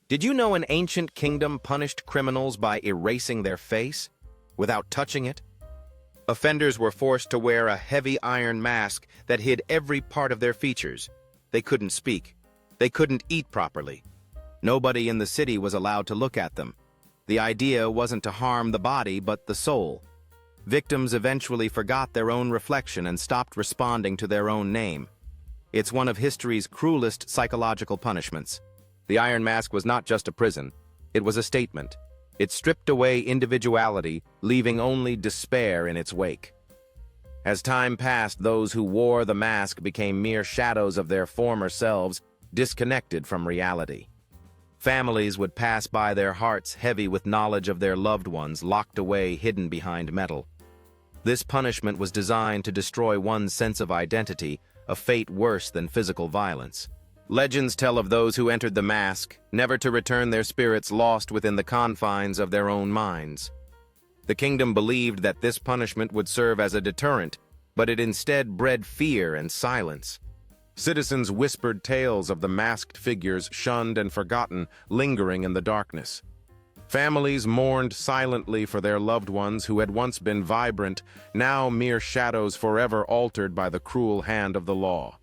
Did you know an ancient kingdom punished criminals by erasing their face without touching it? Offenders were forced to wear a heavy iron mask that hid every part of their features. They couldn't speak. They couldn't eat properly. Nobody in the city was allowed to look at them. The idea wasn't to harm the body, but the soul. Victims eventually forgot their own reflection and stopped responding to their own name. It's one of history's cruelest psychological punishments. The Iron Mask was not just a prison. It was a statement. It stripped away individuality, leaving only despair in its wake. As time passed, those who wore the mask became mere shadows of their former selves, disconnected from reality. Families would pass by their hearts heavy with knowledge of their loved ones locked away, hidden behind metal. This punishment was designed to destroy one's sense of identity, a fate worse than physical violence. Legends tell of those who entered the mask, never to return, their spirits lost within the confines of their own minds. The kingdom believed that this punishment would serve as a deterrent, but it instead bred fear and silence. Citizens whispered tales of the masked figures, shunned and forgotten, lingering in the darkness. Families mourned silently for their loved ones who had once been vibrant, now mere shadows forever altered by the cruel hand of the law.